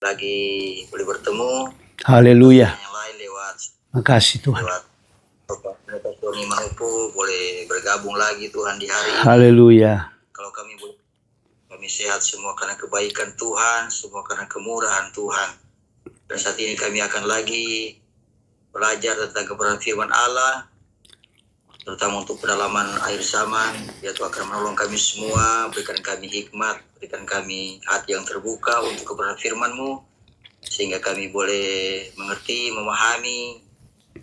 lagi boleh bertemu. Haleluya. Yang lain lewat. Makasih Tuhan. Lewat Bapak Tony Manupo boleh bergabung lagi Tuhan di hari ini. Haleluya. Kalau kami sehat semua karena kebaikan Tuhan, semua karena kemurahan Tuhan. Dan saat ini kami akan lagi belajar tentang kebenaran firman Allah, terutama untuk pendalaman akhir zaman. Ya Tuhan akan menolong kami semua, berikan kami hikmat, berikan kami hati yang terbuka untuk kebenaran firman-Mu, sehingga kami boleh mengerti, memahami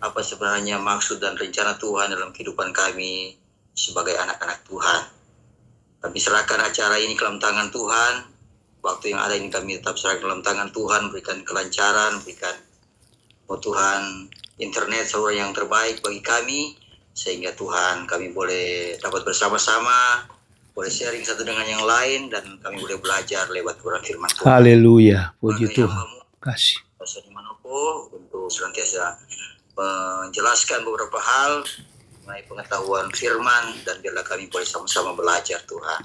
apa sebenarnya maksud dan rencana Tuhan dalam kehidupan kami sebagai anak-anak Tuhan. Kami serahkan acara ini ke dalam tangan Tuhan. Waktu yang ada ini kami tetap serahkan dalam tangan Tuhan, berikan kelancaran, berikan Tuhan internet saluran yang terbaik bagi kami, sehingga Tuhan kami boleh dapat bersama-sama, boleh sharing satu dengan yang lain, dan kami boleh belajar lewat firman Tuhan. Haleluya, puji Tuhan. Kasih. Pastor Manopo untuk senantiasa menjelaskan beberapa hal mengenai pengetahuan firman, dan biarlah kami boleh sama-sama belajar Tuhan.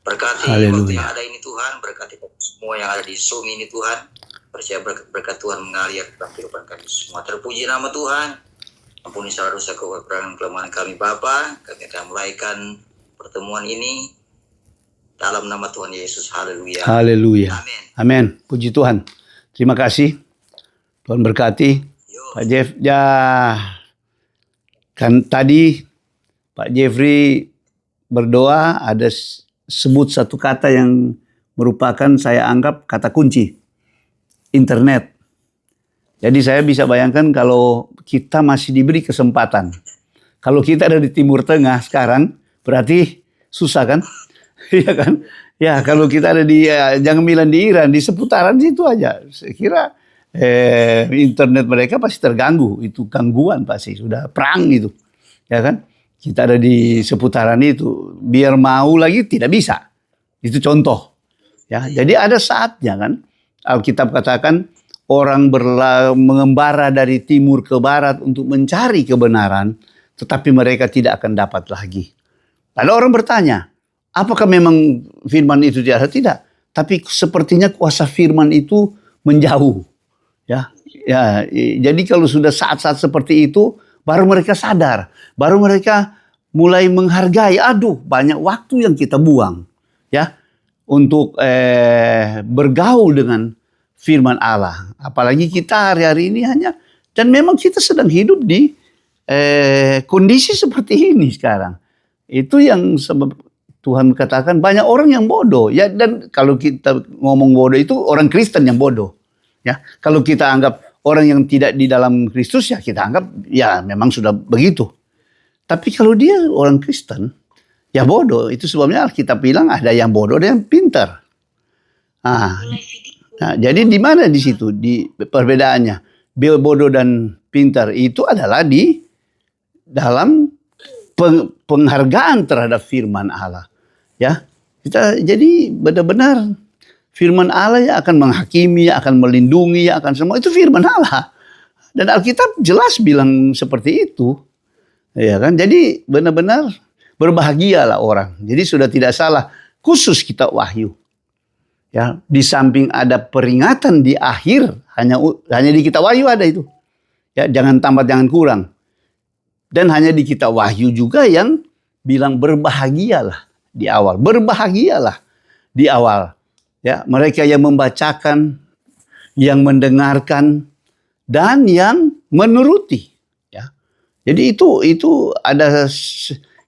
Berkati waktu yang ada ini Tuhan, berkati semua yang ada di Zoom ini Tuhan. Percaya berkat Tuhan mengalir dalam kehidupan kami semua. Terpuji nama Tuhan. Ampuni salah dosa kekurangan kelemahan kami Bapa. Kami akan mulaikan pertemuan ini dalam nama Tuhan Yesus. Haleluya. Haleluya. Amin. Amin. Puji Tuhan. Terima kasih. Tuhan berkati. Pak Jeff, ya kan tadi Pak Jeffrey berdoa, ada sebut satu kata yang merupakan saya anggap kata kunci. Internet. Jadi saya bisa bayangkan kalau kita masih diberi kesempatan. Kalau kita ada di Timur Tengah sekarang, berarti susah kan? Iya kan? Ya kalau kita ada di, jangan bilang di Iran, di seputaran situ aja. Saya kira internet mereka pasti terganggu. Itu gangguan pasti, sudah perang itu. Ya kan? Kita ada di seputaran itu. Biar mau lagi tidak bisa. Itu contoh. Ya, jadi ada saatnya kan. Alkitab katakan orang mengembara dari timur ke barat untuk mencari kebenaran, tetapi mereka tidak akan dapat lagi. Lalu orang bertanya, apakah memang firman itu tidak ada? Tidak. Tapi sepertinya kuasa firman itu menjauh. Ya, jadi kalau sudah saat-saat seperti itu, baru mereka sadar, baru mereka mulai menghargai. Aduh, banyak waktu yang kita buang, ya, untuk bergaul dengan firman Allah. Apalagi kita hari-hari ini dan memang kita sedang hidup di kondisi seperti ini sekarang. Itu yang sebab Tuhan katakan banyak orang yang bodoh. Ya, dan kalau kita ngomong bodoh itu orang Kristen yang bodoh. Ya, kalau kita anggap orang yang tidak di dalam Kristus, ya kita anggap ya memang sudah begitu. Tapi kalau dia orang Kristen, ya bodoh. Itu sebabnya kita bilang ada yang bodoh, ada yang pintar. Nah, jadi di mana di situ di perbedaannya? Bodoh dan pintar itu adalah di dalam penghargaan terhadap firman Allah. Ya, kita jadi benar-benar firman Allah yang akan menghakimi, yang akan melindungi, yang akan semua itu firman Allah. Dan Alkitab jelas bilang seperti itu. Ya kan? Jadi benar-benar berbahagialah orang. Jadi sudah tidak salah khusus kitab Wahyu. Ya, di samping ada peringatan di akhir, hanya di kitab Wahyu ada itu. Ya, jangan tambah jangan kurang. Dan hanya di kitab Wahyu juga yang bilang berbahagialah di awal. Berbahagialah di awal. Ya, mereka yang membacakan, yang mendengarkan, dan yang menuruti. Ya. Jadi itu ada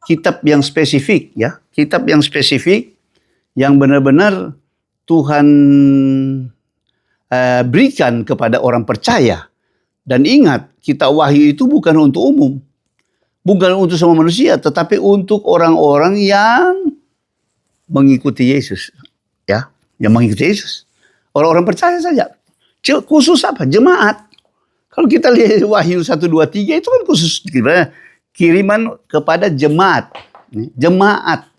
kitab yang spesifik, ya, kitab yang spesifik yang benar-benar Tuhan berikan kepada orang percaya. Dan ingat, kitab Wahyu itu bukan untuk umum, bukan untuk semua manusia, tetapi untuk orang-orang yang mengikuti Yesus, ya. Yang mengikuti Yesus. Orang-orang percaya saja. Khusus apa? Jemaat. Kalau kita lihat Wahyu 1, 2, 3 itu kan khusus kiriman kepada jemaat. Jemaat.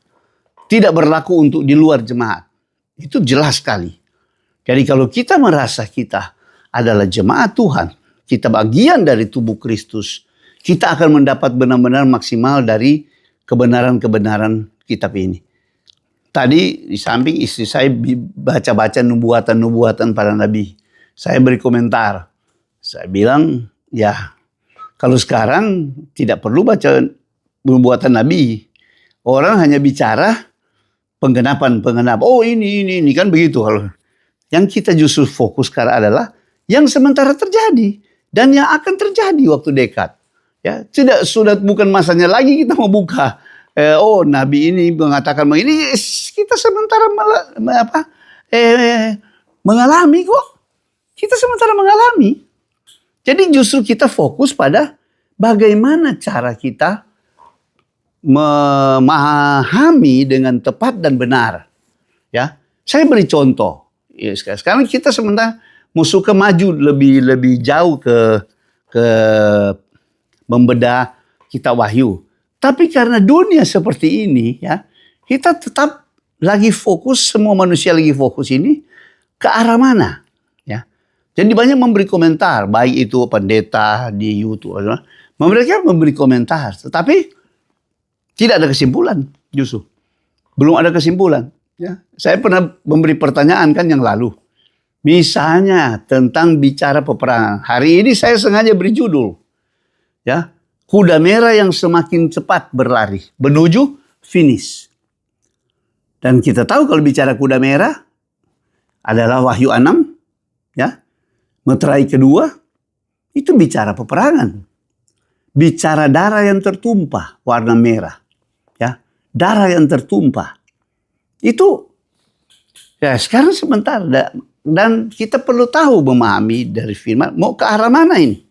Tidak berlaku untuk di luar jemaat. Itu jelas sekali. Jadi kalau kita merasa kita adalah jemaat Tuhan, kita bagian dari tubuh Kristus, kita akan mendapat benar-benar maksimal dari kebenaran-kebenaran kitab ini. Tadi di samping istri saya baca-baca nubuatan-nubuatan para nabi. Saya beri komentar. Saya bilang, ya kalau sekarang tidak perlu baca nubuatan Nabi. Orang hanya bicara penggenapan. Oh ini kan begitu. Kalau yang kita justru fokus sekarang adalah yang sementara terjadi dan yang akan terjadi waktu dekat. Ya, bukan masanya lagi kita mau buka. Nabi ini mengatakan begini, kita sementara mengalami kok. Kita sementara mengalami. Jadi justru kita fokus pada bagaimana cara kita memahami dengan tepat dan benar. Ya, saya beri contoh. Ya, sekarang kita sementara musuh maju lebih jauh ke membedah kitab Wahyu. Tapi karena dunia seperti ini, ya, kita tetap lagi fokus, semua manusia lagi fokus ini ke arah mana, ya. Jadi banyak memberi komentar, baik itu pendeta di YouTube, mereka memberi komentar, tetapi tidak ada kesimpulan justru. Belum ada kesimpulan. Ya. Saya pernah memberi pertanyaan kan yang lalu. Misalnya tentang bicara peperangan. Hari ini saya sengaja beri judul. Ya, kuda merah yang semakin cepat berlari menuju finish. Dan kita tahu kalau bicara kuda merah adalah Wahyu 6. Ya, meterai kedua itu bicara peperangan. Bicara darah yang tertumpah warna merah. Ya, darah yang tertumpah. Itu ya sekarang sebentar dan kita perlu tahu memahami dari firman mau ke arah mana ini.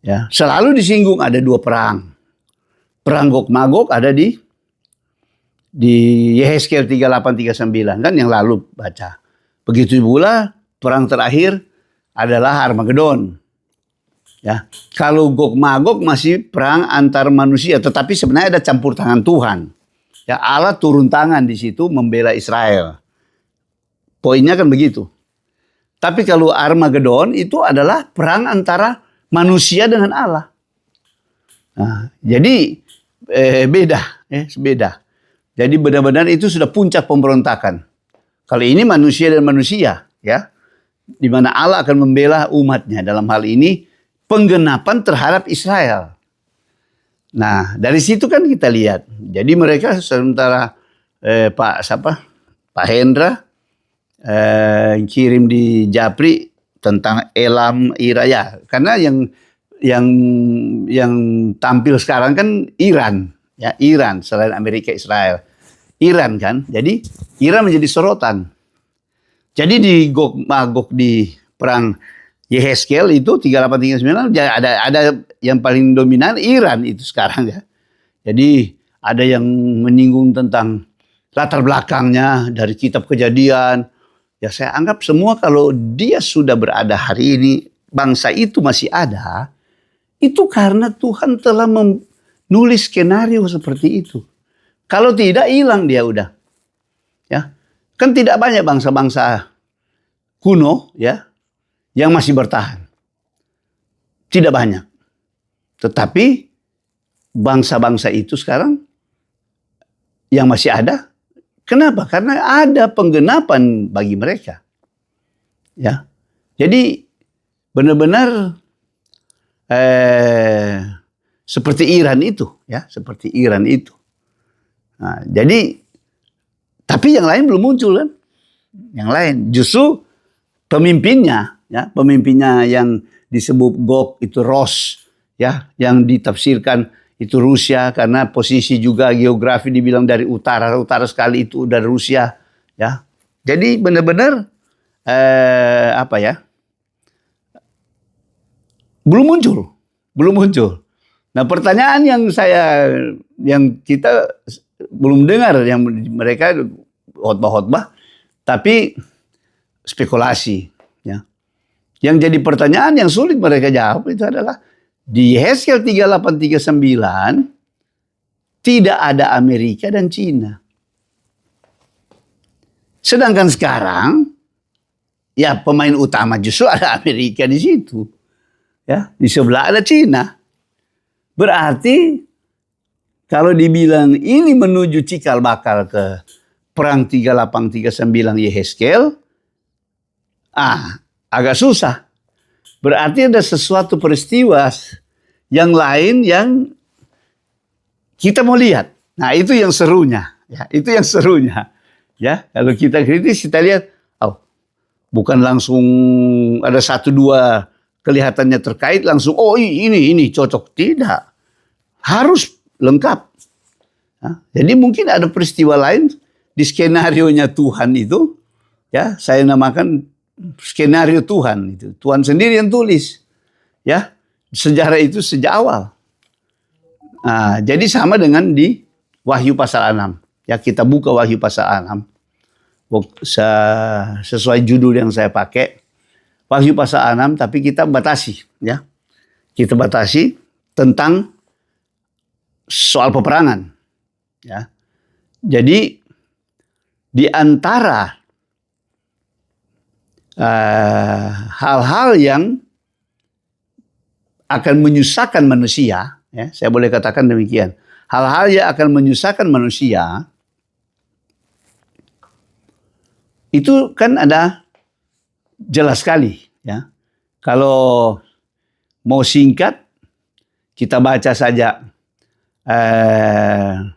Ya, selalu disinggung ada dua perang. Perang Gog Magog ada di Yehezkiel 38-39 kan yang lalu baca. Begitu pula perang terakhir adalah Armageddon. Ya, kalau Gog Magog masih perang antar manusia, tetapi sebenarnya ada campur tangan Tuhan. Ya, Allah turun tangan di situ membela Israel. Poinnya kan begitu. Tapi kalau Armageddon itu adalah perang antara manusia dengan Allah. Nah, jadi beda. Jadi benar-benar itu sudah puncak pemberontakan. Kalau ini manusia dan manusia, ya, di mana Allah akan membela umatnya dalam hal ini penggenapan terhadap Israel. Nah, dari situ kan kita lihat. Jadi mereka sementara Pak Hendra kirim di Japri tentang Elam Iraya. Karena yang tampil sekarang kan Iran, ya, Iran selain Amerika Israel. Iran kan. Jadi Iran menjadi sorotan. Jadi di Gog Magog di perang Yehezkiel itu 38-39 ada yang paling dominan Iran itu sekarang ya. Jadi ada yang menyinggung tentang latar belakangnya dari kitab Kejadian. Ya saya anggap semua kalau dia sudah berada hari ini, bangsa itu masih ada, itu karena Tuhan telah menulis skenario seperti itu. Kalau tidak hilang dia udah. Ya. Kan tidak banyak bangsa-bangsa kuno ya yang masih bertahan. Tidak banyak. Tetapi bangsa-bangsa itu sekarang yang masih ada, kenapa? Karena ada penggenapan bagi mereka. Ya. Jadi benar-benar seperti Iran itu, ya, seperti Iran itu. Nah, jadi tapi yang lain belum muncul kan? Yang lain justru pemimpinnya, ya, pemimpinnya yang disebut Gog itu Ros, ya, yang ditafsirkan itu Rusia karena posisi juga geografi dibilang dari utara sekali itu dari Rusia, ya. Jadi benar-benar belum muncul. Nah, pertanyaan yang kita belum dengar yang mereka khotbah, tapi spekulasi, ya. Yang jadi pertanyaan yang sulit mereka jawab itu adalah di Yehezkiel 38-39 tidak ada Amerika dan Cina. Sedangkan sekarang ya pemain utama justru ada Amerika di situ. Ya, di sebelah ada Cina. Berarti kalau dibilang ini menuju cikal bakal ke perang 38-39 Yehezkiel, agak susah. Berarti ada sesuatu peristiwa yang lain yang kita mau lihat. Nah, itu yang serunya. Ya, itu yang serunya. Ya, kalau kita kritis, kita lihat, oh, bukan langsung ada satu dua kelihatannya terkait, langsung, oh ini cocok. Tidak. Harus lengkap. Nah, jadi mungkin ada peristiwa lain di skenarionya Tuhan itu, ya, saya namakan skenario Tuhan itu. Tuhan sendiri yang tulis. Ya, sejarah itu sejak awal. Nah, jadi sama dengan di Wahyu pasal 6. Ya, kita buka Wahyu pasal 6. Sesuai judul yang saya pakai. Wahyu pasal 6, tapi kita batasi. Ya. Kita batasi tentang soal peperangan. Ya. Jadi, di antara hal-hal yang akan menyusahkan manusia, ya, saya boleh katakan demikian. Hal-hal yang akan menyusahkan manusia, itu kan ada jelas sekali. Ya. Kalau mau singkat, kita baca saja 21,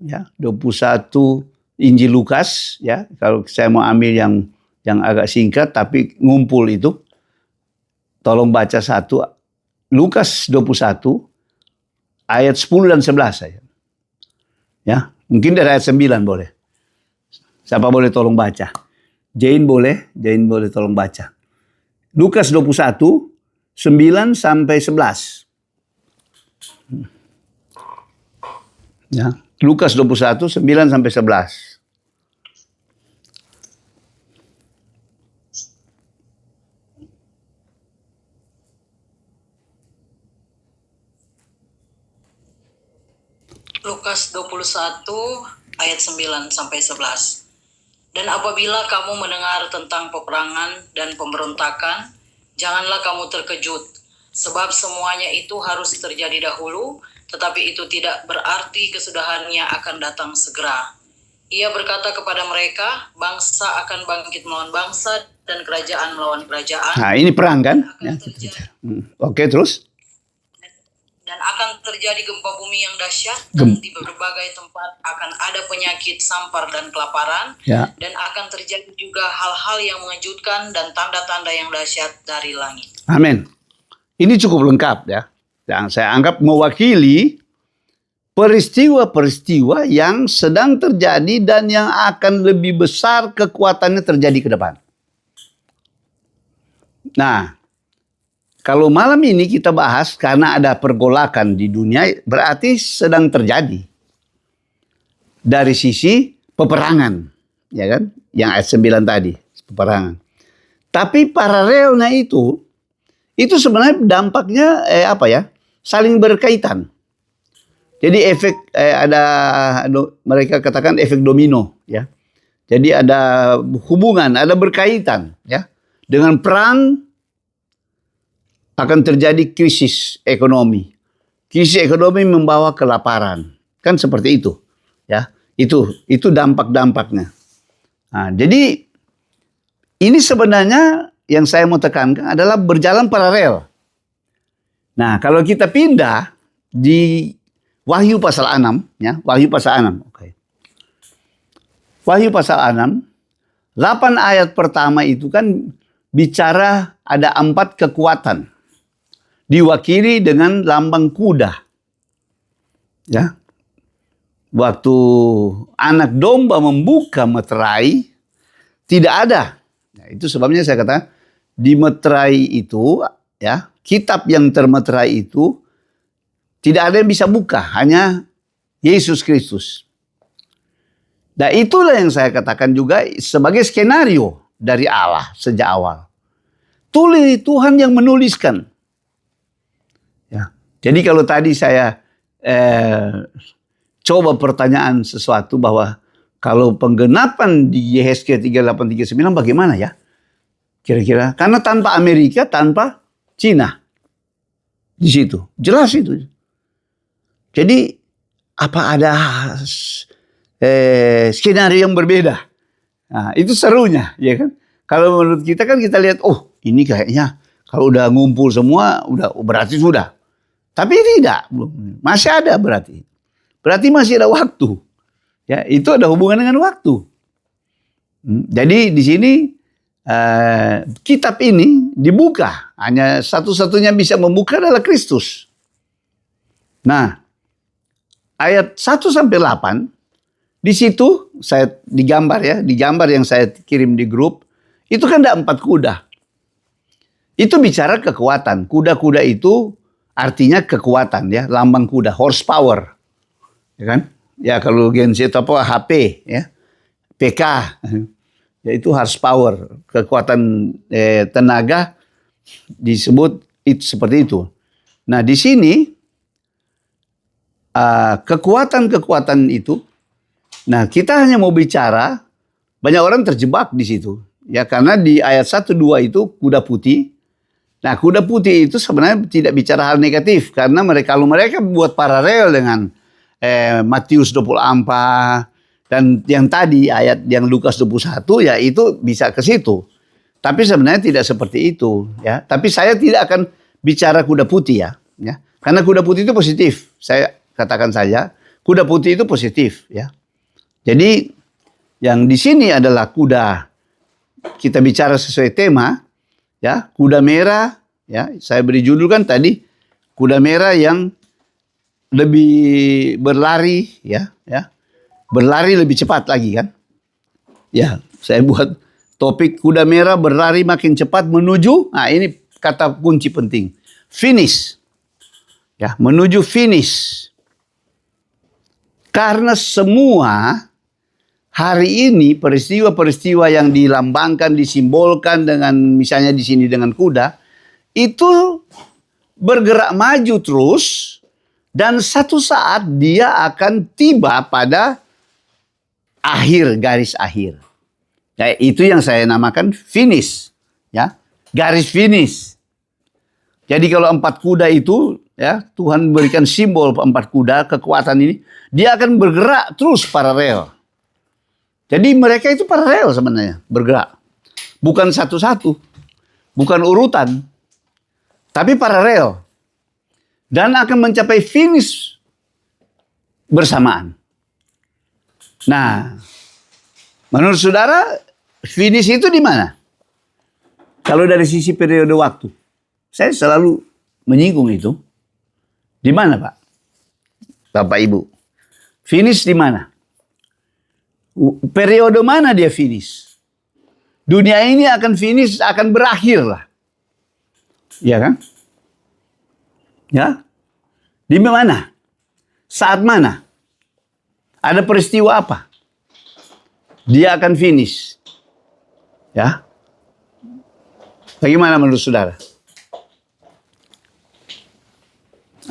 ya, 21 Injil Lukas, ya. Kalau saya mau ambil yang agak singkat tapi ngumpul itu, tolong baca satu Lukas 21 ayat 10 dan 11 saja. Ya, mungkin dari ayat 9 boleh. Siapa boleh tolong baca? Jane boleh tolong baca. Lukas 21 9 sampai 11. Ya, Lukas 21 9 sampai 11. Lukas 21 ayat 9 sampai 11. Dan apabila kamu mendengar tentang peperangan dan pemberontakan, janganlah kamu terkejut, sebab semuanya itu harus terjadi dahulu, tetapi itu tidak berarti kesudahannya akan datang segera. Ia berkata kepada mereka, bangsa akan bangkit melawan bangsa dan kerajaan melawan kerajaan. Nah, ini perang kan? Ya, Oke, terus? Dan akan terjadi gempa bumi yang dahsyat, dan di berbagai tempat akan ada penyakit, sampar, dan kelaparan. Ya. Dan akan terjadi juga hal-hal yang mengejutkan dan tanda-tanda yang dahsyat dari langit. Amin. Ini cukup lengkap ya. Yang saya anggap mewakili peristiwa-peristiwa yang sedang terjadi dan yang akan lebih besar kekuatannya terjadi ke depan. Nah, kalau malam ini kita bahas karena ada pergolakan di dunia, berarti sedang terjadi. Dari sisi peperangan, ya kan? Yang ayat 9 tadi, peperangan. Tapi paralelnya itu sebenarnya dampaknya saling berkaitan. Jadi efek mereka katakan efek domino, ya. Jadi ada hubungan, ada berkaitan, ya. Dengan perang akan terjadi krisis ekonomi. Krisis ekonomi membawa kelaparan. Kan seperti itu. Ya, itu dampak-dampaknya. Nah, jadi ini sebenarnya yang saya mau tekankan adalah berjalan paralel. Nah, kalau kita pindah di Wahyu pasal 6, ya, Wahyu pasal 6. Oke. Wahyu pasal 6, 8 ayat pertama itu kan bicara ada 4 kekuatan. Diwakili dengan lambang kuda. Ya. Waktu anak domba membuka meterai, tidak ada. Nah, itu sebabnya saya kata di meterai itu, ya, kitab yang termeterai itu tidak ada yang bisa buka, hanya Yesus Kristus. Dan itulah yang saya katakan juga sebagai skenario dari Allah sejak awal. Tuhan yang menuliskan. Ya. Jadi kalau tadi saya coba pertanyaan sesuatu bahwa kalau penggenapan di Yehezkiel 38:39 bagaimana ya? Kira-kira karena tanpa Amerika, tanpa Cina di situ. Jelas itu. Jadi apa ada skenario yang berbeda? Nah, itu serunya, ya kan? Kalau menurut kita kan kita lihat, oh ini kayaknya kalau udah ngumpul semua, udah berarti sudah. Tapi tidak, belum. Masih ada berarti. Berarti masih ada waktu. Ya, itu ada hubungan dengan waktu. Jadi di sini kitab ini dibuka. Hanya satu-satunya bisa membuka adalah Kristus. Nah, ayat 1 sampai 8 di situ saya digambar yang saya kirim di grup, itu kan ada 4 kuda. Itu bicara kekuatan. Kuda-kuda itu artinya kekuatan ya, lambang kuda, horsepower. Ya kan? Ya kalau Gen Z apa HP ya. PK. Yaitu horsepower, kekuatan tenaga disebut itu seperti itu. Nah, di sini kekuatan-kekuatan itu, nah kita hanya mau bicara, banyak orang terjebak di situ. Ya karena di ayat 1 2 itu kuda putih. Nah, kuda putih itu sebenarnya tidak bicara hal negatif karena kalau mereka buat paralel dengan Matius 24 dan yang tadi ayat yang Lukas 21 ya itu bisa ke situ. Tapi sebenarnya tidak seperti itu ya. Tapi saya tidak akan bicara kuda putih ya. Karena kuda putih itu positif. Saya katakan saja kuda putih itu positif ya. Jadi yang di sini adalah kuda, kita bicara sesuai tema ya, kuda merah ya. Saya beri judul kan tadi kuda merah yang lebih berlari ya. Berlari lebih cepat lagi kan. Ya, saya buat topik kuda merah berlari makin cepat menuju, nah ini kata kunci penting, finish. Ya, menuju finish. Karena semua hari ini peristiwa-peristiwa yang dilambangkan, disimbolkan dengan misalnya di sini dengan kuda, itu bergerak maju terus dan satu saat dia akan tiba pada garis akhir. Ya, itu yang saya namakan finish, ya, garis finish. Jadi kalau 4 kuda itu, ya, Tuhan berikan simbol 4 kuda kekuatan ini, dia akan bergerak terus paralel. Jadi mereka itu paralel sebenarnya bergerak, bukan satu-satu, bukan urutan, tapi paralel dan akan mencapai finish bersamaan. Nah, menurut saudara, finish itu di mana? Kalau dari sisi periode waktu, saya selalu menyinggung itu. Di mana, Pak? Bapak Ibu, finish di mana? Periode mana dia finish? Dunia ini akan finish, akan berakhir lah. Iya kan? Ya? Di mana? Saat mana? Ada peristiwa apa? Dia akan finish. Ya. Bagaimana menurut saudara?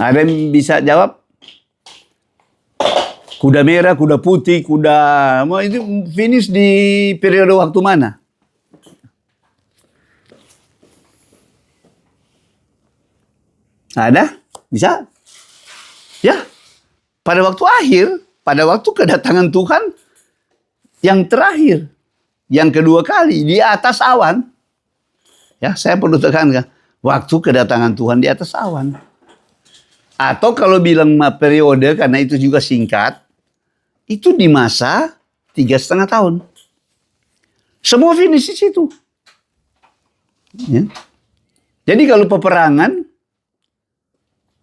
Ada yang bisa jawab? Kuda merah, kuda putih, itu finish di periode waktu mana? Ada? Bisa? Ya. Pada waktu akhir, pada waktu kedatangan Tuhan yang terakhir, yang kedua kali di atas awan. Ya, saya perlu tekankan, waktu kedatangan Tuhan di atas awan. Atau kalau bilang periode, karena itu juga singkat, itu di masa 3,5 tahun. Semua finish di situ. Ya. Jadi kalau peperangan,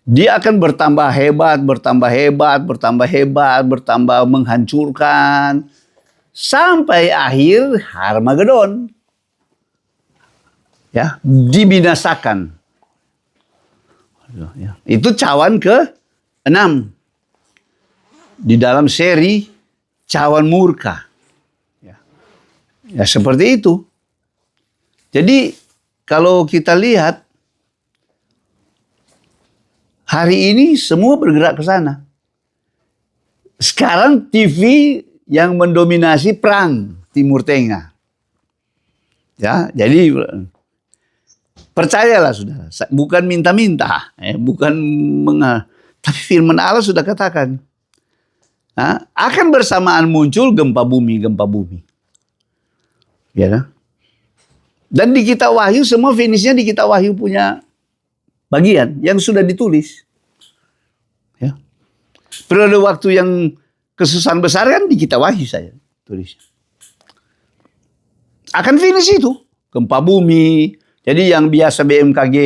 dia akan bertambah hebat, bertambah menghancurkan. Sampai akhir Harmagedon. Ya, dibinasakan. Itu cawan ke-6. Di dalam seri cawan murka. Ya seperti itu. Jadi kalau kita lihat, hari ini semua bergerak ke sana. Sekarang TV yang mendominasi perang Timur Tengah. Ya, jadi percayalah saudara, bukan minta-minta, tapi firman Allah sudah katakan, akan bersamaan muncul gempa bumi. Ya kan? Dan di kitab Wahyu semua finishnya di kitab Wahyu punya bagian yang sudah ditulis. Ya. Periode waktu yang kesusahan besar kan di kitab Wahyu saya tulis. Akan finish itu. Gempa bumi. Jadi yang biasa BMKG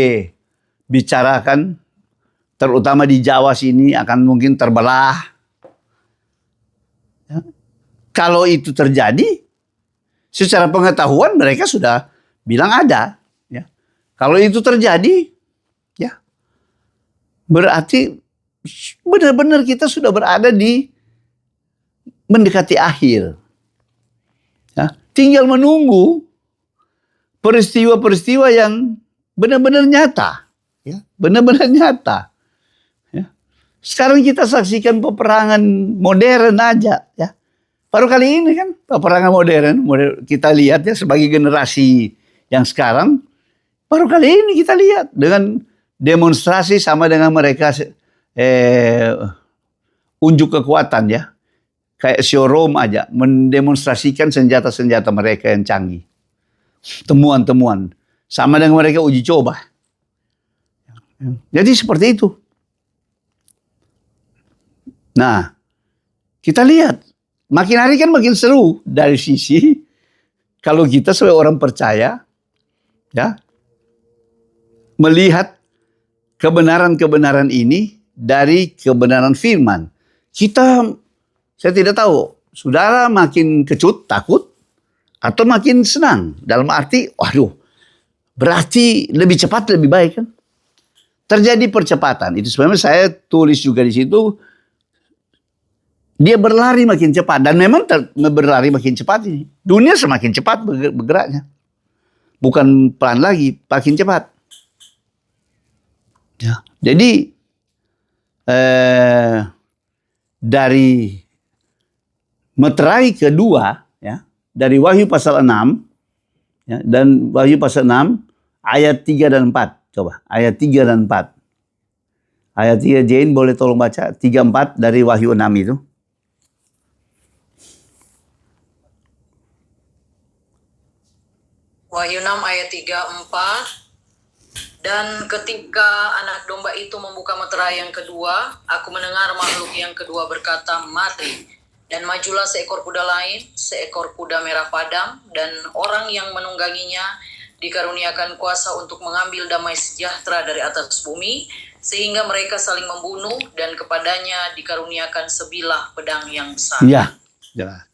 bicarakan, terutama di Jawa sini akan mungkin terbelah. Ya. Kalau itu terjadi, secara pengetahuan mereka sudah bilang ada. Ya. Kalau itu terjadi, ya berarti benar-benar kita sudah berada di mendekati akhir. Ya. Tinggal menunggu peristiwa-peristiwa yang benar-benar nyata. Ya. Benar-benar nyata. Ya. Sekarang kita saksikan peperangan modern aja. Ya. Baru kali ini kan peperangan modern kita lihat ya sebagai generasi yang sekarang, baru kali ini kita lihat dengan demonstrasi sama dengan mereka unjuk kekuatan ya. Kayak showroom aja mendemonstrasikan senjata-senjata mereka yang canggih. Temuan-temuan. Sama dengan mereka uji coba. Jadi seperti itu. Nah, kita lihat. Makin hari kan makin seru dari sisi kalau kita sebagai orang percaya ya melihat kebenaran-kebenaran ini dari kebenaran firman. Saya tidak tahu, saudara makin kecut, takut, atau makin senang. Dalam arti, waduh, berarti lebih cepat, lebih baik kan. Terjadi percepatan. Itu sebenarnya saya tulis juga di situ. Dia berlari makin cepat. Dan memang berlari makin cepat ini. Dunia semakin cepat bergeraknya. Bukan pelan lagi, makin cepat. Ya. Jadi, dari meterai kedua, ya, dari Wahyu pasal 6, ya, dan Wahyu pasal 6, ayat 3 dan 4. Coba, ayat 3 dan 4. Ayat 3, Jane boleh tolong baca 3-4 dari Wahyu 6 itu. Wahyu 6 ayat 3-4. Dan ketika anak domba itu membuka meterai yang kedua, aku mendengar makhluk yang kedua berkata, mati. Dan majulah seekor kuda lain, seekor kuda merah padam, dan orang yang menungganginya dikaruniakan kuasa untuk mengambil damai sejahtera dari atas bumi, sehingga mereka saling membunuh, dan kepadanya dikaruniakan sebilah pedang yang sama. Ya, jelas.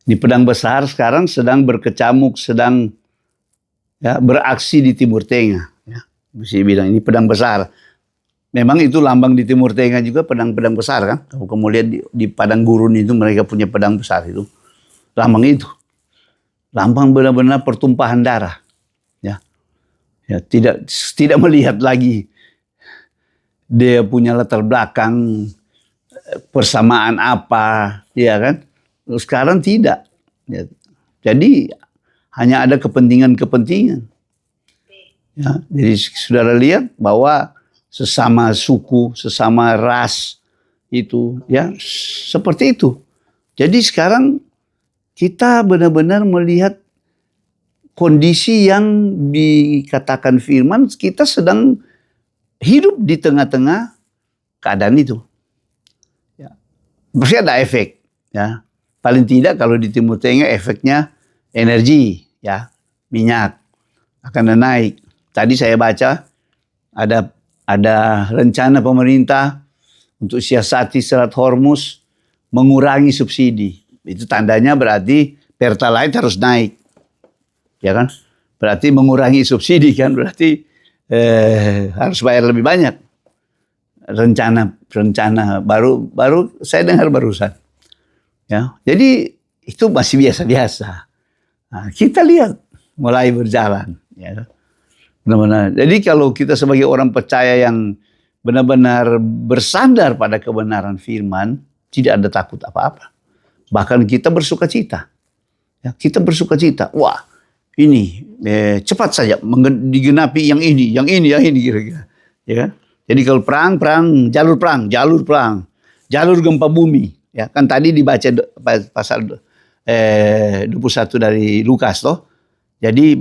Di pedang besar sekarang sedang berkecamuk, sedang ya, beraksi di Timur Tengah. Ya. Bisa bilang ini pedang besar. Memang itu lambang di Timur Tengah juga pedang-pedang besar kan. Kemudian di padang gurun itu mereka punya pedang besar itu. Lambang itu. Lambang benar-benar pertumpahan darah. Ya. Ya, tidak melihat lagi dia punya latar belakang persamaan apa, ya kan? Sekarang tidak. Ya. Jadi hanya ada kepentingan-kepentingan. Ya, jadi saudara lihat bahwa sesama suku, sesama ras itu, ya seperti itu. Jadi sekarang kita benar-benar melihat kondisi yang dikatakan firman, kita sedang hidup di tengah-tengah keadaan itu. Ya. Pasti ada efek. Ya. Paling tidak kalau di Timur Tengah efeknya energi, ya minyak akan naik. Tadi saya baca ada rencana pemerintah untuk siasati Selat Hormuz mengurangi subsidi. Itu tandanya berarti Pertalite harus naik. Ya kan? Berarti mengurangi subsidi kan, berarti harus bayar lebih banyak. Rencana baru saya dengar barusan. Ya, jadi itu masih biasa-biasa. Nah, kita lihat mulai berjalan. Ya. Benar-benar. Jadi kalau kita sebagai orang percaya yang benar-benar bersandar pada kebenaran firman, tidak ada takut apa-apa. Bahkan kita bersukacita. Ya, kita bersukacita. Wah, ini cepat saja digenapi yang ini kira-kira. Ya kan? Jadi kalau jalur perang, jalur gempa bumi. Ya kan tadi dibaca pasal 21 dari Lukas toh. Jadi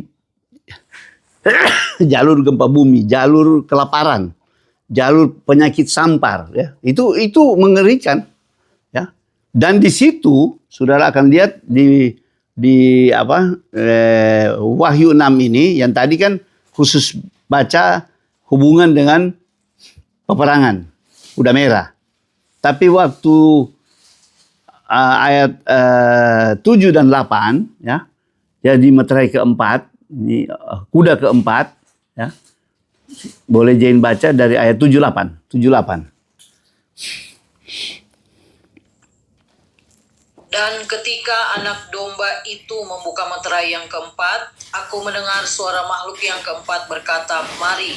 jalur gempa bumi, jalur kelaparan, jalur penyakit sampar, ya. Itu mengerikan, ya. Dan di situ saudara akan lihat di Wahyu 6 ini yang tadi kan khusus baca hubungan dengan peperangan, kuda merah. Tapi waktu ayat 7 dan 8, ya. Jadi meterai keempat, ini kuda keempat, ya. Boleh Jane baca dari ayat 78. Dan ketika anak domba itu membuka meterai yang keempat, aku mendengar suara makhluk yang keempat berkata, "Mari."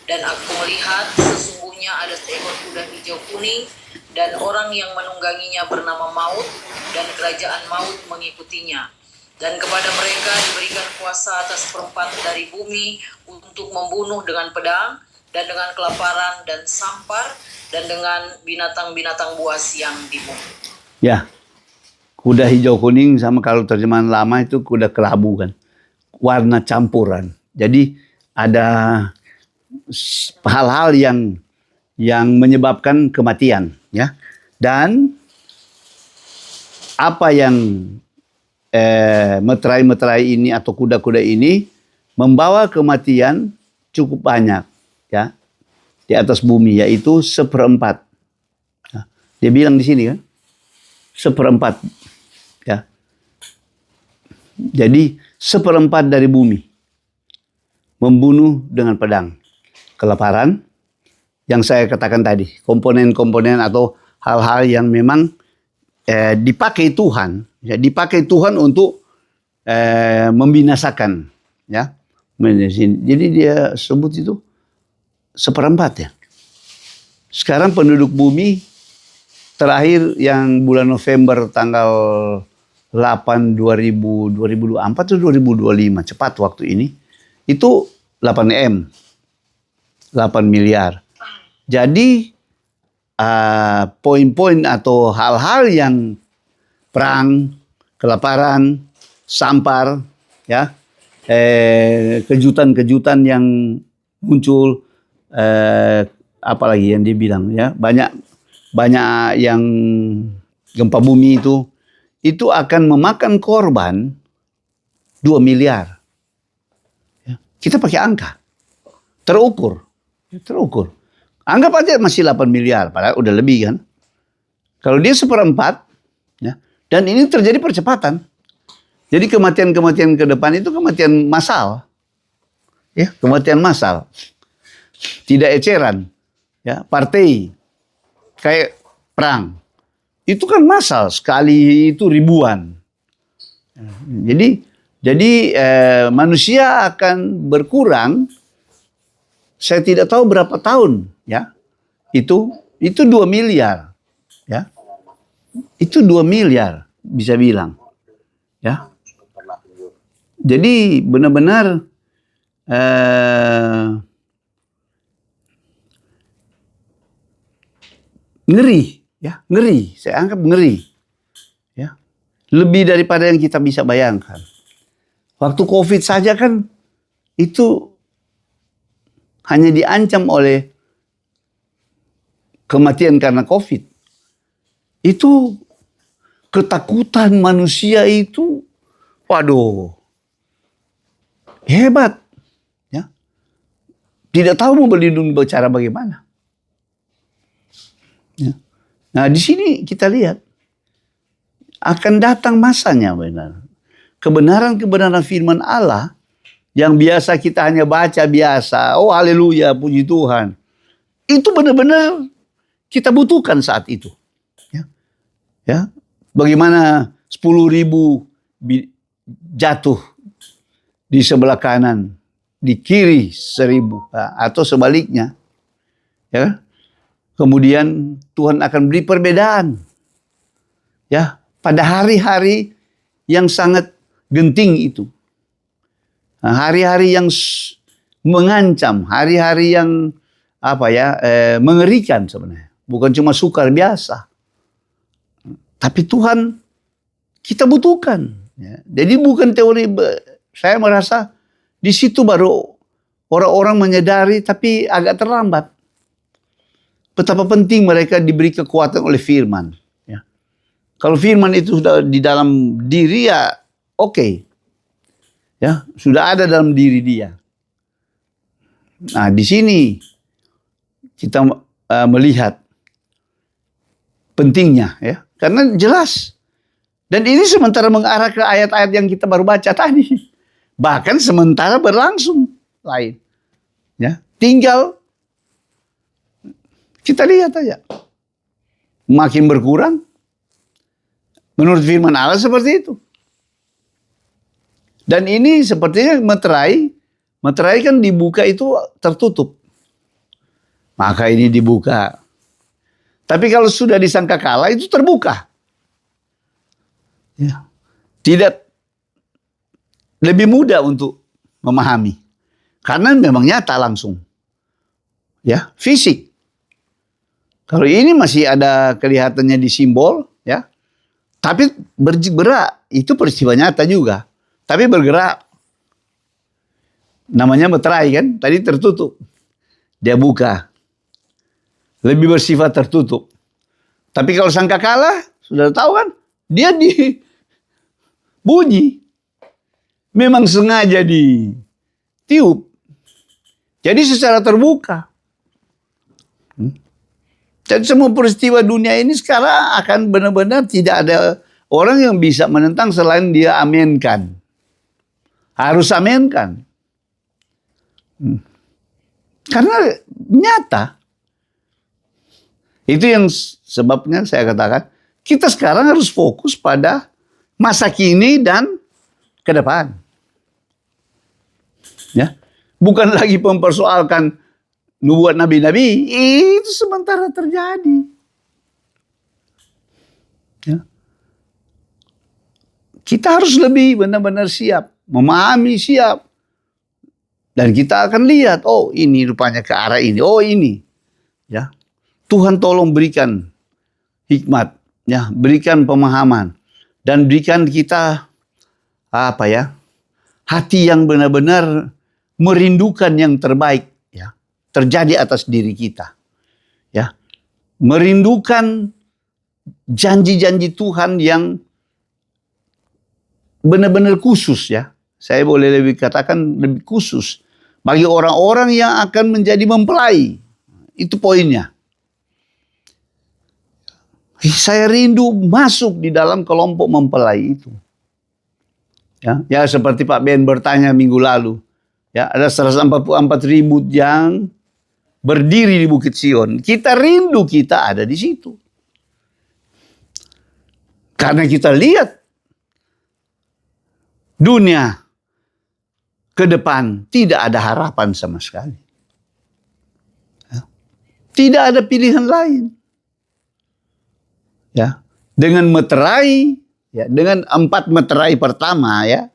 Dan aku melihat sesungguhnya ada seekor kuda hijau kuning, dan orang yang menungganginya bernama Maut, dan kerajaan Maut mengikutinya. Dan kepada mereka diberikan kuasa atas seperempat dari bumi untuk membunuh dengan pedang, dan dengan kelaparan dan sampar, dan dengan binatang-binatang buas yang di bumi. Ya, kuda hijau kuning sama kalau terjemahan lama itu kuda kelabu kan. Warna campuran. Jadi ada hal-hal yang menyebabkan kematian, ya. Dan apa yang meterai-meterai ini atau kuda-kuda ini membawa kematian cukup banyak, ya, di atas bumi, yaitu 1/4. Nah, dia bilang di sini kan 1/4, ya. Jadi 1/4 dari bumi membunuh dengan pedang. Kelaparan yang saya katakan tadi, komponen-komponen atau hal-hal yang memang dipakai Tuhan, ya, dipakai Tuhan untuk membinasakan, ya. Jadi dia sebut itu 1/4, ya. Sekarang penduduk bumi terakhir yang bulan November tanggal 8 2024 atau 2025, cepat waktu ini, itu 8 miliar. Jadi poin-poin atau hal-hal yang perang, kelaparan, sampar, ya, kejutan-kejutan yang muncul, apalagi yang dibilang, ya, banyak yang gempa bumi itu akan memakan korban 2 miliar. Ya, kita pakai angka terukur. Anggap aja masih 8 miliar, padahal udah lebih kan. Kalau dia 1/4, ya, dan ini terjadi percepatan. Jadi kematian-kematian ke depan itu kematian massal. Ya, kematian massal. Tidak eceran. Ya, partai kayak perang. Itu kan massal, sekali itu ribuan. Jadi manusia akan berkurang. Saya tidak tahu berapa tahun, ya. Itu 2 miliar, ya. Itu 2 miliar bisa bilang, ya. Jadi benar-benar ngeri, ya, ngeri. Saya anggap ngeri, ya. Lebih daripada yang kita bisa bayangkan. Waktu COVID saja kan itu hanya diancam oleh kematian karena COVID. Itu ketakutan manusia itu, waduh, hebat, ya. Tidak tahu mau berlindung cara bagaimana. Ya. Nah, di sini kita lihat akan datang masanya, benar. Kebenaran-kebenaran firman Allah yang biasa kita hanya baca biasa, oh haleluya, puji Tuhan. Itu benar-benar kita butuhkan saat itu. Ya, ya. Bagaimana 10.000 jatuh di sebelah kanan, di kiri 1.000, atau sebaliknya. Ya. Kemudian Tuhan akan beri perbedaan. Ya, pada hari-hari yang sangat genting itu. Hari-hari yang mengancam, hari-hari yang mengerikan sebenarnya. Bukan cuma sukar biasa. Tapi Tuhan kita butuhkan. Ya. Jadi bukan teori, saya merasa di situ baru orang-orang menyadari tapi agak terlambat. Betapa penting mereka diberi kekuatan oleh firman. Ya. Kalau firman itu sudah di dalam diri ya oke. Ya, sudah ada dalam diri dia. Nah, di sini kita melihat pentingnya, ya, karena jelas. Dan ini sementara mengarah ke ayat-ayat yang kita baru baca tadi. Bahkan sementara berlangsung lain. Ya, tinggal kita lihat aja. Makin berkurang. Menurut firman Allah seperti itu. Dan ini sepertinya meterai. Meterai kan dibuka itu tertutup. Maka ini dibuka. Tapi kalau sudah disangka kalah itu terbuka. Ya. Tidak lebih mudah untuk memahami. Karena memang nyata langsung. Ya, fisik. Kalau ini masih ada kelihatannya di simbol, ya. Tapi bergerak, itu peristiwa nyata juga. Tapi bergerak. Namanya meterai kan, tadi tertutup. Dia buka. Lebih bersifat tertutup. Tapi kalau sangkakala, sudah tahu kan, dia bunyi. Memang sengaja ditiup. Jadi secara terbuka. Dan semua peristiwa dunia ini sekarang akan benar-benar tidak ada orang yang bisa menentang selain dia aminkan. Harus aminkan. Karena nyata. Itu yang sebabnya saya katakan, kita sekarang harus fokus pada masa kini dan ke depan. Ya. Bukan lagi mempersoalkan nubuat nabi-nabi, itu sementara terjadi. Ya. Kita harus lebih benar-benar siap, memahami siap. Dan kita akan lihat, oh ini rupanya ke arah ini, oh ini. Ya. Tuhan tolong berikan hikmat, ya, berikan pemahaman. Dan berikan kita, hati yang benar-benar merindukan yang terbaik. Terjadi atas diri kita. Ya. Merindukan janji-janji Tuhan yang benar-benar khusus, ya. Saya boleh lebih katakan lebih khusus bagi orang-orang yang akan menjadi mempelai. Itu poinnya. Saya rindu masuk di dalam kelompok mempelai itu. Ya seperti Pak Ben bertanya minggu lalu. Ya, ada 144.000 yang berdiri di Bukit Sion. Kita rindu kita ada di situ. Karena kita lihat dunia ke depan tidak ada harapan sama sekali. Ya. Tidak ada pilihan lain. Ya, dengan meterai, ya, dengan 4 meterai pertama, ya,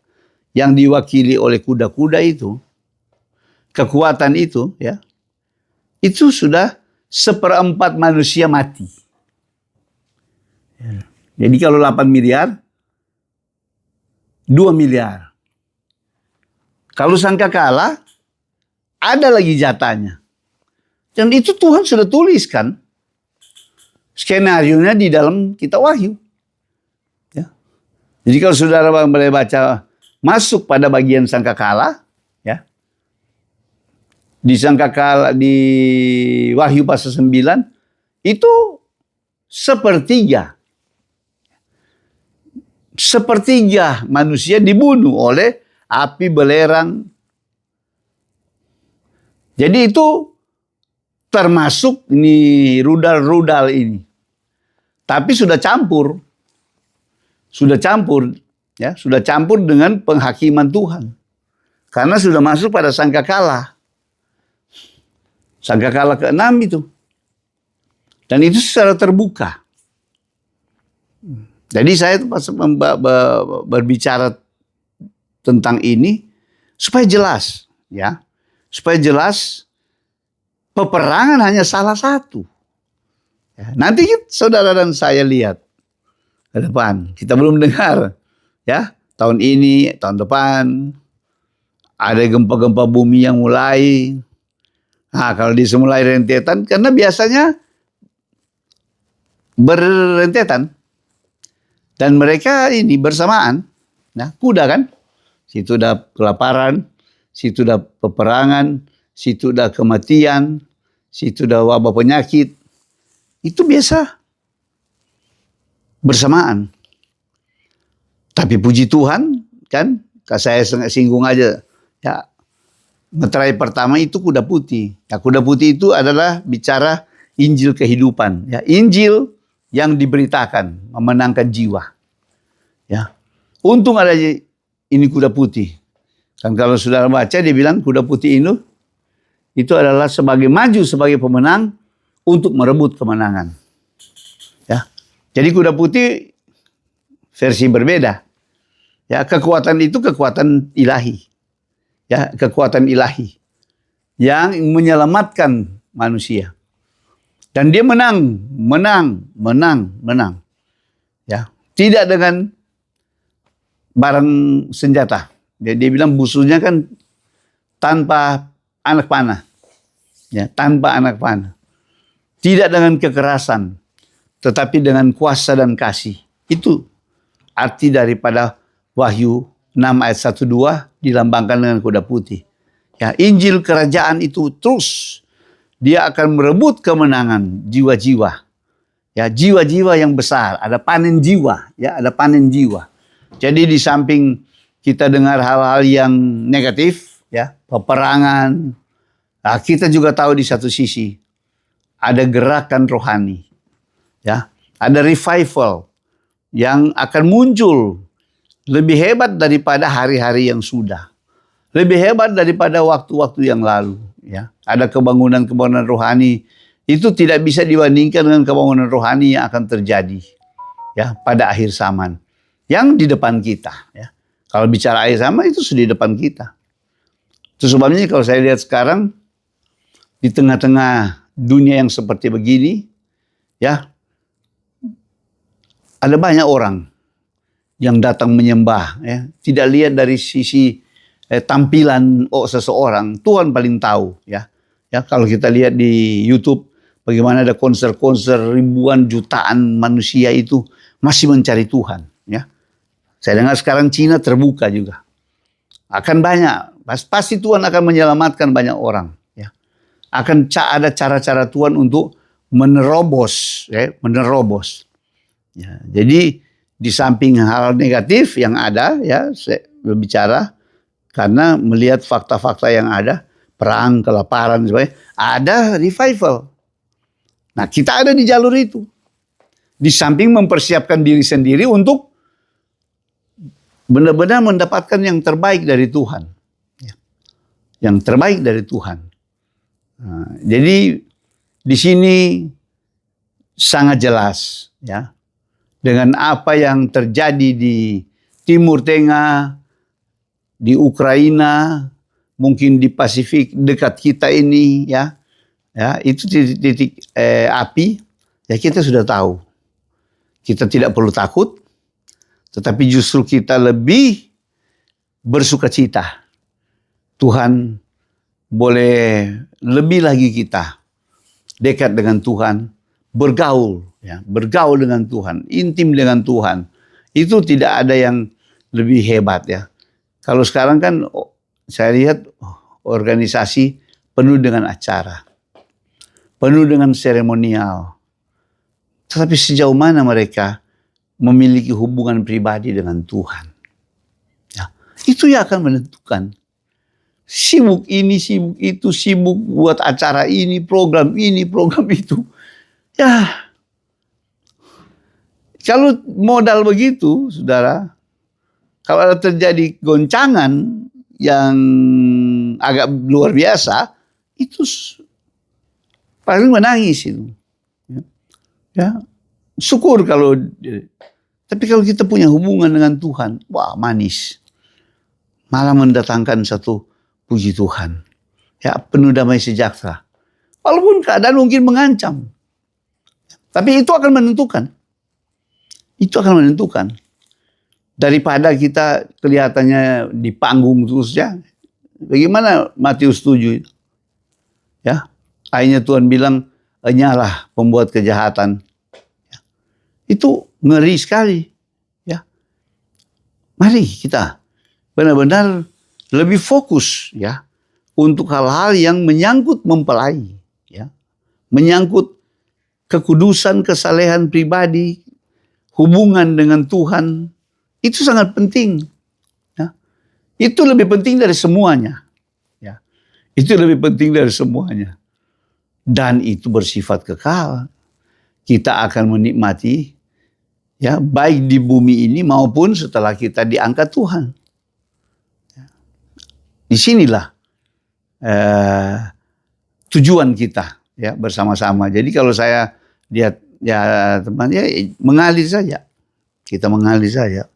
yang diwakili oleh kuda-kuda itu, kekuatan itu, ya, itu sudah 1/4 manusia mati. Ya. Jadi kalau 8 miliar, 2 miliar. Kalau sangkakala, ada lagi jatahnya. Dan itu Tuhan sudah tuliskan skenario-nya di dalam kitab Wahyu. Ya. Jadi kalau saudara boleh baca, masuk pada bagian sangkakala, ya. Di sangkakala di Wahyu pasal 9 itu sepertiga manusia dibunuh oleh api belerang. Jadi itu termasuk ini rudal-rudal ini. Tapi sudah campur. Sudah campur, ya, sudah campur dengan penghakiman Tuhan. Karena sudah masuk pada sangkakala. Sangkakala ke-6 itu. Dan itu secara terbuka. Jadi saya pas berbicara tentang ini supaya jelas, ya. Supaya jelas peperangan hanya salah satu. Ya, nanti saudara dan saya lihat ke depan. Kita belum dengar, ya, tahun ini, tahun depan ada gempa-gempa bumi yang mulai. Nah, kalau mulai rentetan, karena biasanya berrentetan. Dan mereka ini bersamaan. Nah, kuda kan. Situ udah kelaparan, situ udah peperangan, situ udah kematian, situ udah wabah penyakit. Itu biasa bersamaan. Tapi puji Tuhan, kan, saya singgung aja. Ya, meterai pertama itu kuda putih. Ya, kuda putih itu adalah bicara Injil kehidupan. Ya, Injil yang diberitakan memenangkan jiwa. Ya, untung ada ini kuda putih. Kan kalau saudara baca dia bilang kuda putih itu adalah maju sebagai pemenang untuk merebut kemenangan. Ya, jadi kuda putih versi berbeda. Ya, kekuatan itu kekuatan ilahi. Ya, kekuatan ilahi yang menyelamatkan manusia. Dan dia menang. Ya, tidak dengan barang senjata. Dia bilang musuhnya kan tanpa anak panah. Ya, tanpa anak panah. Tidak dengan kekerasan, tetapi dengan kuasa dan kasih. Itu arti daripada Wahyu 6 ayat 1-2 dilambangkan dengan kuda putih. Ya, Injil kerajaan itu terus dia akan merebut kemenangan jiwa-jiwa. Ya, jiwa-jiwa yang besar, ada panen jiwa, ya, ada panen jiwa. Jadi di samping kita dengar hal-hal yang negatif, ya, peperangan, nah, kita juga tahu di satu sisi ada gerakan rohani. Ya, ada revival yang akan muncul lebih hebat daripada hari-hari yang sudah. Lebih hebat daripada waktu-waktu yang lalu. Ya, ada kebangunan-kebangunan rohani. Itu tidak bisa dibandingkan dengan kebangunan rohani yang akan terjadi. Ya, pada akhir zaman. Yang di depan kita. Ya. Kalau bicara akhir zaman itu sudah di depan kita. Itu sebabnya kalau saya lihat sekarang. Di tengah-tengah dunia yang seperti begini. Ya, ada banyak orang yang datang menyembah, ya, tidak lihat dari sisi tampilan seseorang. Tuhan paling tahu, ya. Ya, kalau kita lihat di YouTube bagaimana ada konser-konser ribuan jutaan manusia itu masih mencari Tuhan, ya. Saya dengar sekarang Cina terbuka juga. Akan banyak, pasti Tuhan akan menyelamatkan banyak orang, ya. Akan ada cara-cara Tuhan untuk menerobos, ya, menerobos. Ya, jadi di samping hal negatif yang ada, ya, saya berbicara karena melihat fakta-fakta yang ada, perang, kelaparan, sebagainya, ada revival. Nah, kita ada di jalur itu. Di samping mempersiapkan diri sendiri untuk benar-benar mendapatkan yang terbaik dari Tuhan. Ya. Yang terbaik dari Tuhan. Nah, jadi di sini sangat jelas, ya. Dengan apa yang terjadi di Timur Tengah, di Ukraina, mungkin di Pasifik dekat kita ini, ya, ya, itu titik api, ya, kita sudah tahu. Kita tidak perlu takut, tetapi justru kita lebih bersukacita. Tuhan boleh lebih lagi kita dekat dengan Tuhan, bergaul, ya, bergaul dengan Tuhan, intim dengan Tuhan. Itu tidak ada yang lebih hebat, ya. Kalau sekarang kan saya lihat organisasi penuh dengan acara, penuh dengan seremonial. Tetapi sejauh mana mereka memiliki hubungan pribadi dengan Tuhan? Ya, itu yang akan menentukan. Sibuk ini, sibuk itu, sibuk buat acara ini, program itu. Ya, kalau modal begitu, saudara, kalau ada terjadi goncangan yang agak luar biasa, itu paling menangis itu. Ya, syukur kalau, tapi kalau kita punya hubungan dengan Tuhan, wah, manis, malah mendatangkan satu puji Tuhan, ya, penuh damai sejahtera. Walaupun keadaan mungkin mengancam, tapi itu akan menentukan. Itu akan menentukan. Daripada kita kelihatannya di panggung terus, ya, Bagaimana Matius 7 itu? Ya, akhirnya Tuhan bilang, "Enyalah pembuat kejahatan." Ya. Itu ngeri sekali. Ya, mari kita benar-benar lebih fokus ya untuk hal-hal yang menyangkut mempelai, ya, menyangkut kekudusan, kesalehan pribadi, hubungan dengan Tuhan. Itu sangat penting. Ya. Itu lebih penting dari semuanya. Ya. Itu lebih penting dari semuanya. Dan itu bersifat kekal. Kita akan menikmati ya baik di bumi ini maupun setelah kita diangkat Tuhan. Ya. Disinilah tujuan kita ya bersama-sama. Jadi kalau saya lihat ya teman ya mengalir saja. Kita mengalir saja.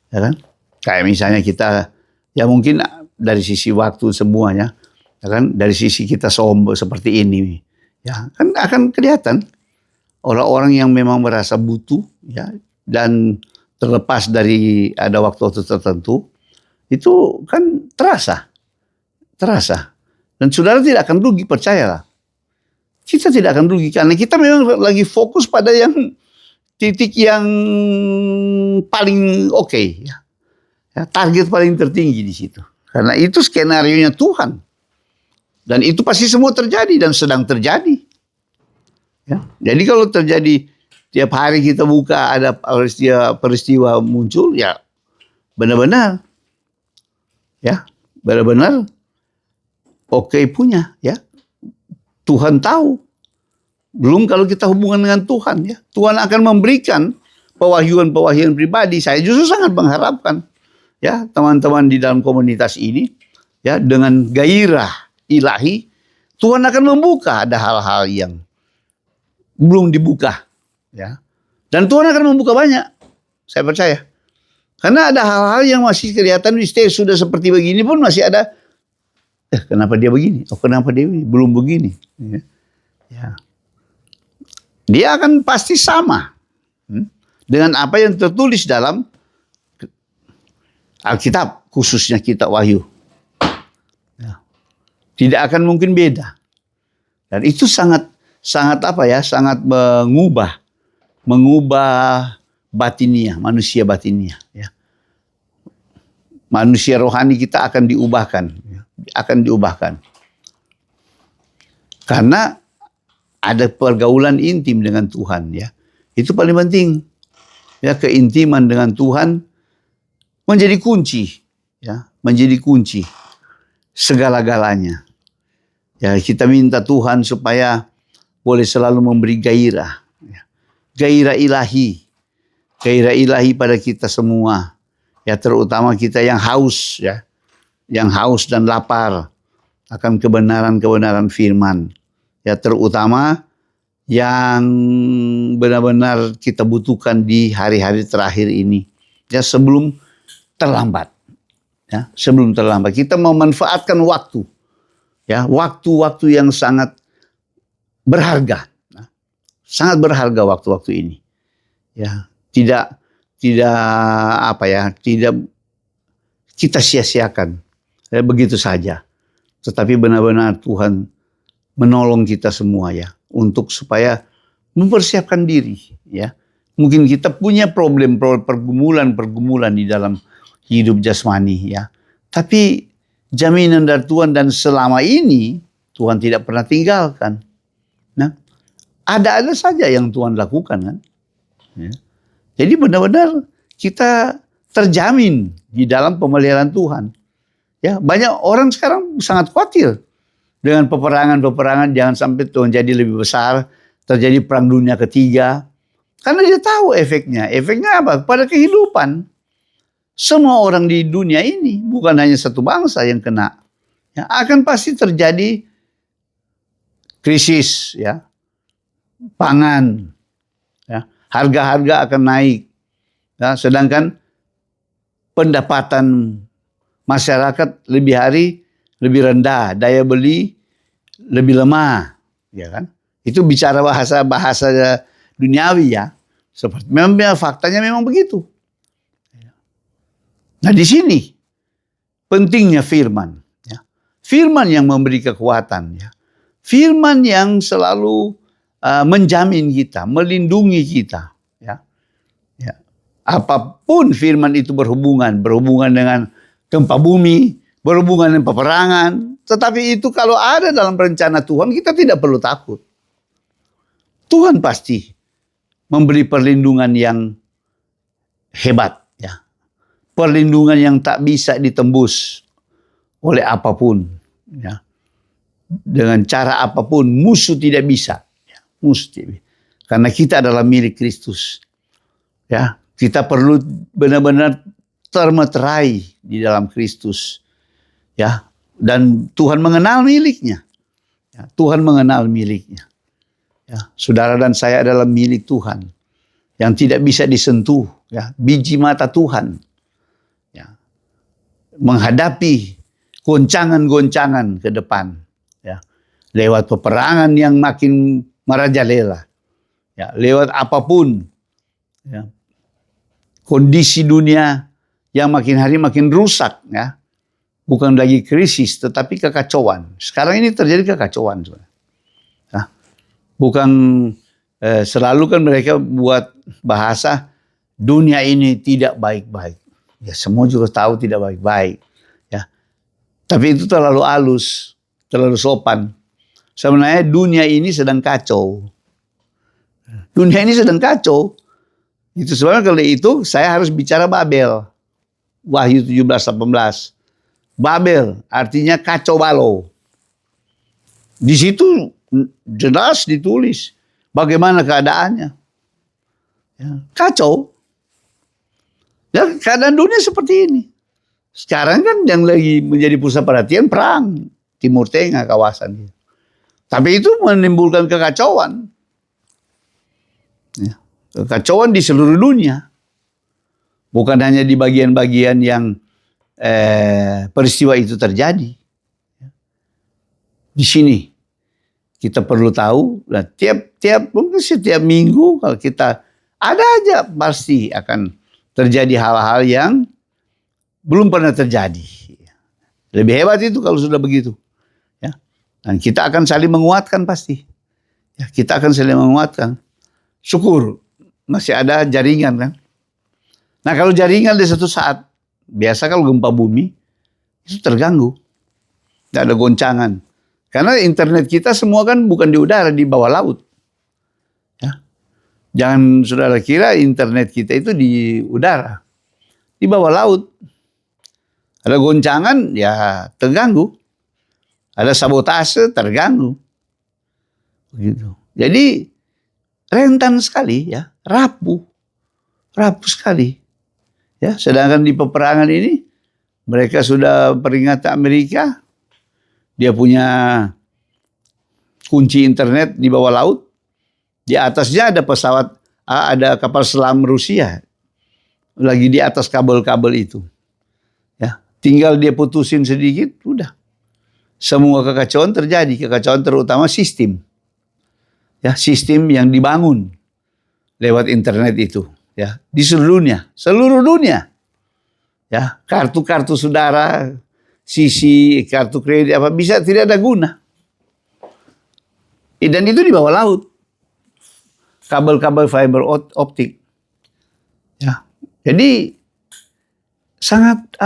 Ya kan? Kayak misalnya kita ya mungkin dari sisi waktu semuanya ya kan, dari sisi kita sombong seperti ini ya kan akan kelihatan orang-orang yang memang merasa butuh ya dan terlepas dari ada waktu-waktu tertentu itu kan terasa dan saudara tidak akan rugi, percayalah kita tidak akan rugi karena kita memang lagi fokus pada yang titik yang paling oke ya. Target paling tertinggi di situ karena itu skenarionya Tuhan. Dan itu pasti semua terjadi dan sedang terjadi. Ya. Jadi kalau terjadi tiap hari kita buka ada peristiwa muncul ya benar-benar ya benar-benar oke punya ya. Tuhan tahu. Belum kalau kita hubungan dengan Tuhan ya. Tuhan akan memberikan pewahyuan-pewahyuan pribadi. Saya justru sangat mengharapkan ya teman-teman di dalam komunitas ini ya dengan gairah ilahi, Tuhan akan membuka ada hal-hal yang belum dibuka, ya. Dan Tuhan akan membuka banyak, saya percaya. Karena ada hal-hal yang masih kelihatan sudah seperti begini pun masih ada. Kenapa dia begini? Oh, kenapa dia begini? Belum begini. Ya. Dia akan pasti sama dengan apa yang tertulis dalam Alkitab, khususnya kitab Wahyu. Tidak akan mungkin beda. Dan itu sangat apa ya? Sangat mengubah batiniah, manusia batiniah ya. Manusia rohani kita akan diubahkan, ya. Akan diubahkan. Karena ada pergaulan intim dengan Tuhan ya. Itu paling penting. Ya, keintiman dengan Tuhan menjadi kunci ya, menjadi kunci segala-galanya. Ya, kita minta Tuhan supaya boleh selalu memberi gairah. Ya. Gairah ilahi pada kita semua. Ya, terutama kita yang haus ya. Yang haus dan lapar akan kebenaran-kebenaran firman. Ya, terutama yang benar-benar kita butuhkan di hari-hari terakhir ini. Ya, sebelum terlambat. Ya, sebelum terlambat. Kita memanfaatkan waktu. Ya, waktu-waktu yang sangat berharga. Sangat berharga waktu-waktu ini. Ya, tidak apa ya, tidak kita sia-siakan. Ya, begitu saja. Tetapi benar-benar Tuhan menolong kita semua ya untuk supaya mempersiapkan diri ya. Mungkin kita punya pergumulan di dalam hidup jasmani ya. Tapi jaminan dari Tuhan dan selama ini Tuhan tidak pernah tinggalkan. Nah, ada saja yang Tuhan lakukan kan. Ya. Jadi benar-benar kita terjamin di dalam pemeliharaan Tuhan. Ya, banyak orang sekarang sangat khawatir dengan peperangan jangan sampai Tuhan jadi lebih besar, terjadi perang dunia ketiga. Karena dia tahu efeknya. Efeknya apa? Pada kehidupan. Semua orang di dunia ini, bukan hanya satu bangsa yang kena. Ya, akan pasti terjadi krisis, ya, pangan, ya, harga-harga akan naik. Ya, sedangkan pendapatan masyarakat lebih rendah, daya beli lebih lemah, ya kan? Itu bicara bahasa duniawi ya. Seperti memang faktanya memang begitu. Nah, di sini pentingnya firman. Ya. firman yang memberi kekuatan, ya. Firman yang selalu menjamin kita, melindungi kita, ya. Ya. Apapun firman itu berhubungan dengan gempa bumi, berhubungan dengan peperangan, tetapi itu kalau ada dalam rencana Tuhan, kita tidak perlu takut. Tuhan pasti memberi perlindungan yang hebat, ya. Perlindungan yang tak bisa ditembus oleh apapun, ya. Dengan cara apapun musuh tidak bisa, ya. Musuh tidak bisa. Karena kita adalah milik Kristus, ya. Kita perlu benar-benar termeterai di dalam Kristus, ya. Dan Tuhan mengenal miliknya, ya. Tuhan mengenal miliknya, ya. Saudara dan saya adalah milik Tuhan yang tidak bisa disentuh, ya. Biji mata Tuhan, ya. Menghadapi goncangan-goncangan ke depan, ya. Lewat peperangan yang makin merajalela, ya. Lewat apapun, ya. Kondisi dunia yang makin hari makin rusak, ya. Bukan lagi krisis, tetapi kekacauan. Sekarang ini terjadi kekacauan, ya. Bukan selalu kan mereka buat bahasa dunia ini tidak baik-baik. Ya, semua juga tahu tidak baik-baik, ya. Tapi itu terlalu halus, terlalu sopan. Sebenarnya dunia ini sedang kacau. Dunia ini sedang kacau. Itu sebenarnya kalau itu saya harus bicara Babel. Wahyu 17:18. Babel artinya kacau balau. Di situ jelas ditulis bagaimana keadaannya. Ya, kacau. Ya, keadaan dunia seperti ini. Sekarang kan yang lagi menjadi pusat perhatian perang Timur Tengah kawasan. Tapi itu menimbulkan kekacauan. Ya, kekacauan di seluruh dunia. Bukan hanya di bagian-bagian yang peristiwa itu terjadi. Di sini kita perlu tahu, dan mungkin setiap minggu kalau kita ada aja pasti akan terjadi hal-hal yang belum pernah terjadi. Lebih hebat itu kalau sudah begitu, ya. Dan kita akan saling menguatkan pasti. Ya, kita akan saling menguatkan. Syukur masih ada jaringan kan. Nah kalau jaringan di satu saat, biasa kalau gempa bumi itu terganggu, tidak ada goncangan. Karena internet kita semua kan bukan di udara, di bawah laut. Ya. Jangan saudara kira internet kita itu di udara, di bawah laut. Ada goncangan, ya terganggu. Ada sabotase, terganggu. Begitu. Jadi rentan sekali, ya, rapuh sekali. Ya, sedangkan di peperangan ini mereka sudah peringatan Amerika, dia punya kunci internet di bawah laut, di atasnya ada pesawat, ada kapal selam Rusia lagi di atas kabel-kabel itu. Ya, tinggal dia putusin sedikit, udah. Semua kekacauan terjadi, kekacauan terutama sistem. Ya, sistem yang dibangun lewat internet itu, ya, di seluruh dunia. Ya, kartu-kartu saudara, sisi kartu kredit apa bisa tidak ada guna. Dan itu di bawah laut. Kabel-kabel fiber optik. Ya. Jadi sangat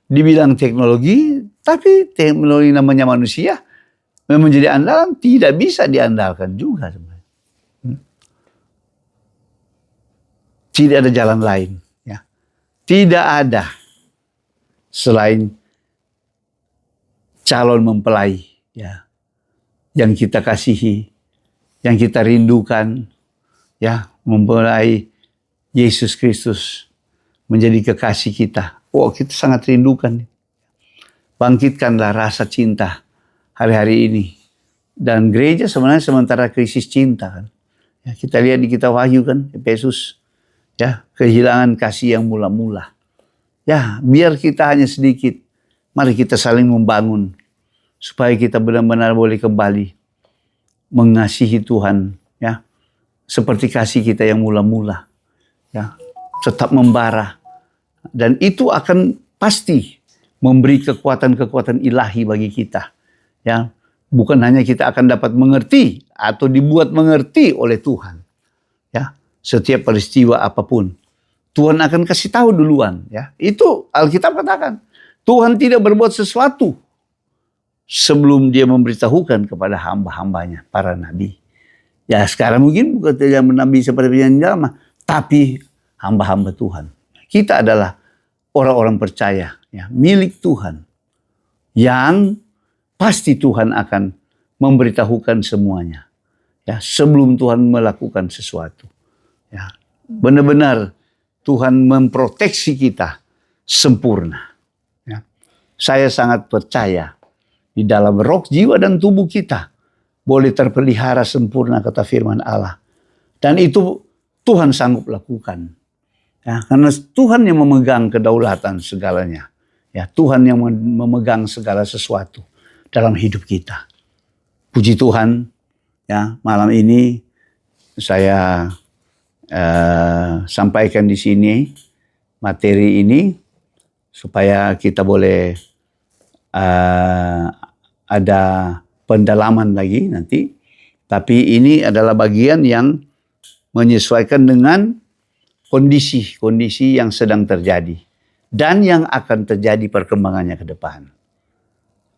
dibilang teknologi, tapi teknologi namanya manusia memang menjadi andalan, tidak bisa diandalkan juga sebenarnya. Tidak ada jalan lain, ya. Tidak ada selain calon mempelai, ya, yang kita kasihi, yang kita rindukan, ya, mempelai Yesus Kristus menjadi kekasih kita. Oh, kita sangat rindukan. Bangkitkanlah rasa cinta hari-hari ini. Dan gereja sebenarnya sementara krisis cinta kan. Ya, kita lihat di kitab Wahyu kan, Efesus, ya, kehilangan kasih yang mula-mula. Ya, biar kita hanya sedikit, mari kita saling membangun supaya kita benar-benar boleh kembali mengasihi Tuhan, ya, seperti kasih kita yang mula-mula, ya, tetap membara, dan itu akan pasti memberi kekuatan-kekuatan ilahi bagi kita. Ya, bukan hanya kita akan dapat mengerti atau dibuat mengerti oleh Tuhan. Ya, setiap peristiwa apapun Tuhan akan kasih tahu duluan. Ya, itu Alkitab katakan. Tuhan tidak berbuat sesuatu sebelum dia memberitahukan kepada hamba-hambanya, para nabi. Ya, sekarang mungkin bukan zaman nabi seperti penyanyi lama, tapi hamba-hamba Tuhan. Kita adalah orang-orang percaya, ya, milik Tuhan, yang pasti Tuhan akan memberitahukan semuanya, ya, sebelum Tuhan melakukan sesuatu. Ya, benar-benar Tuhan memproteksi kita sempurna. Ya. Saya sangat percaya di dalam roh, jiwa, dan tubuh kita boleh terpelihara sempurna, kata firman Allah. Dan itu Tuhan sanggup lakukan. Ya, karena Tuhan yang memegang kedaulatan segalanya. Ya, Tuhan yang memegang segala sesuatu dalam hidup kita. Puji Tuhan, ya, malam ini saya sampaikan di sini materi ini supaya kita boleh ada pendalaman lagi nanti. Tapi ini adalah bagian yang menyesuaikan dengan kondisi-kondisi yang sedang terjadi dan yang akan terjadi perkembangannya ke depan.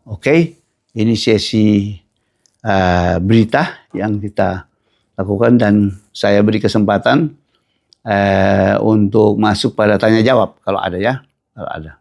Oke, ini sesi berita yang kita lakukan dan saya beri kesempatan untuk masuk pada tanya jawab kalau ada, ya, kalau ada.